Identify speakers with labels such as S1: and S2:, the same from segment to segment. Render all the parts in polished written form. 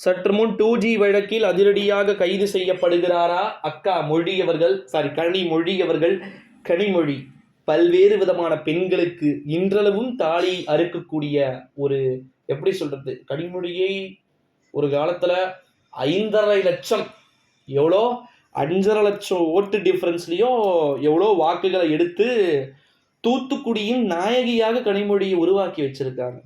S1: சற்று முன் 2G வழக்கில் அதிரடியாக கைது செய்யப்படுகிறாரா அக்கா மொழி அவர்கள், கனிமொழி அவர்கள். கனிமொழி பல்வேறு விதமான பெண்களுக்கு இன்றளவும் தாலி அறுக்கக்கூடிய ஒரு, எப்படி சொல்றது, கனிமொழியை ஒரு காலத்துல 5.5 லட்சம், எவ்வளோ 5.5 லட்சம் ஓட்டு டிஃபரன்ஸ்லயும் எவ்வளோ வாக்குகளை எடுத்து தூத்துக்குடியின் நாயகியாக கனிமொழியை உருவாக்கி வச்சிருக்காங்க.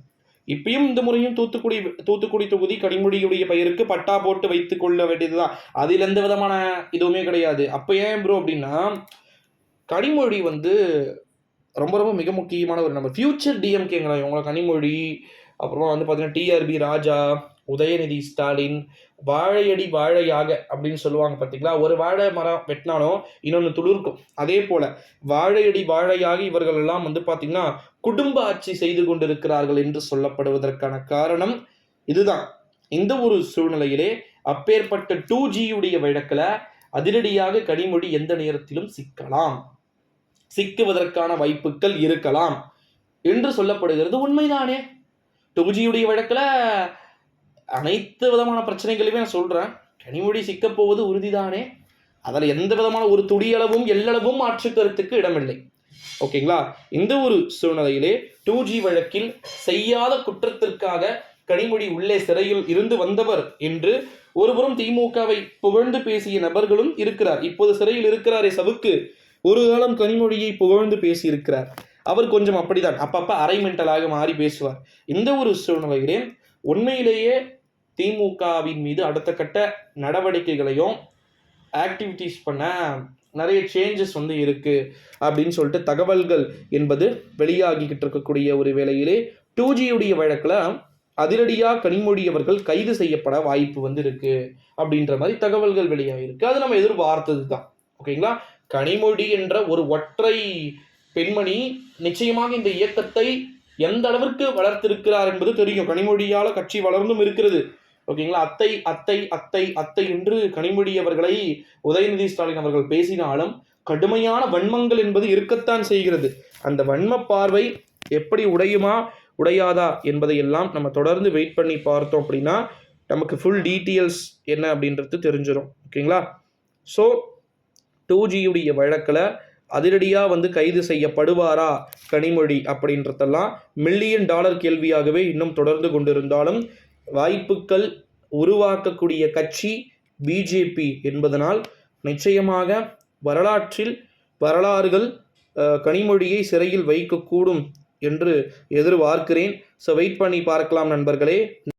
S1: இப்பயும் இந்த முறையும் தூத்துக்குடி தொகுதி கனிமொழியுடைய பெயருக்கு பட்டா போட்டு வைத்துக் கொள்ள வேண்டியதுதான். அதில் எந்த விதமான இதுவுமே கிடையாது. அப்ப ஏன் ப்ரோ அப்படின்னா, கனிமொழி ரொம்ப ரொம்ப மிக முக்கியமான ஒரு நம்ம ஃபியூச்சர் டிஎம்கேங்களா இவங்க. கனிமொழி, அப்புறமா பார்த்தீங்கன்னா டிஆர்பி ராஜா, உதயநிதி ஸ்டாலின், வாழையடி வாழையாக அப்படின்னு சொல்லுவாங்க பார்த்தீங்களா. ஒரு வாழை மரம் வெட்டினாலும் இன்னொன்று துளிர்க்கும். அதே போல வாழையடி வாழையாக இவர்கள் எல்லாம் பார்த்தீங்கன்னா குடும்ப ஆட்சி செய்து கொண்டிருக்கிறார்கள் என்று சொல்லப்படுவதற்கான காரணம் இதுதான். இந்த ஒரு சூழ்நிலையிலே அப்பேற்பட்ட 2Gயுடைய வழக்கில் அதிரடியாக கனிமொழி எந்த நேரத்திலும் சிக்குவதற்கான வாய்ப்புகள் இருக்கலாம் என்று சொல்லப்படுகிறது. உண்மைதானே? 2Gயுடைய வழக்கில் அனைத்து விதமான பிரச்சனைகளையுமே நான் சொல்றேன். கனிமொழி சிக்கப்போவது உறுதிதானே? அதில் எந்த விதமான ஒரு துடியளவும் எல்லளவும் மாற்று கருத்துக்கு இடமில்லை. ஓகேங்களா? இந்த ஒரு சூழ்நிலையிலே 2G வழக்கில் செய்யாத குற்றத்திற்காக கனிமொழி உள்ளே சிறையில் இருந்து வந்தவர் என்று ஒருபுறம் திமுகவை புகழ்ந்து பேசிய நபர்களும் இருக்கிறார். இப்போது சிறையில் இருக்கிறாரே சவுக்கு, ஒரு காலம் கனிமொழியை புகழ்ந்து பேசியிருக்கிறார். அவர் கொஞ்சம் அப்படிதான், அப்பப்ப அரைமெண்டலாக மாறி பேசுவார். இந்த ஒரு சூழ்நிலையிலே உண்மையிலேயே திமுகவின் மீது அடுத்த கட்ட நடவடிக்கைகளையும் ஆக்டிவிட்டிஸ் பண்ண நிறைய சேஞ்சஸ் இருக்கு அப்படின்னு சொல்லிட்டு தகவல்கள் என்பது வெளியாகிக்கிட்டு இருக்கக்கூடிய ஒரு வேளையிலே 2Gயுடைய வழக்கில் அதிரடியாக கனிமொழி அவர்கள் கைது செய்யப்பட வாய்ப்பு இருக்கு அப்படின்ற மாதிரி தகவல்கள் வெளியாகிருக்கு. அது நம்ம எதிர்பார்த்தது தான். ஓகேங்களா? கனிமொழி என்ற ஒரு ஒற்றை பெண்மணி நிச்சயமாக இந்த இயக்கத்தை எந்த அளவிற்கு வளர்த்திருக்கிறார் என்பது தெரியும். கனிமொழியால கட்சி வளர்ந்தும் இருக்கிறது. ஓகேங்களா? அத்தை அத்தை அத்தை அத்தை என்று கனிமொழி அவர்களை உதயநிதி ஸ்டாலின் அவர்கள் பேசினாலும் கடுமையான வன்மங்கள் என்பது இருக்கத்தான் செய்கிறது. அந்த வன்ம பார்வை எப்படி உடையாதா என்பதை எல்லாம் நம்ம தொடர்ந்து வெயிட் பண்ணி பார்த்தோம் அப்படின்னா நமக்கு ஃபுல் டீட்டெயில்ஸ் என்ன அப்படின்றது தெரிஞ்சிடும். ஓகேங்களா? ஸோ 2Gயுடைய வழக்கில் அதிரடியாக கைது செய்யப்படுவாரா கனிமொழி அப்படின்றதெல்லாம் $1 மில்லியன் கேள்வியாகவே இன்னும் தொடர்ந்து கொண்டிருந்தாலும் வாய்ப்புகள் உருவாக்கக்கூடிய கட்சி பிஜேபி என்பதனால் நிச்சயமாக வரலாறுகள் கனிமொழியை சிறையில் வைக்கக்கூடும் என்று எதிர்பார்க்கிறேன். ஸோ வெயிட் பண்ணி பார்க்கலாம் நண்பர்களே.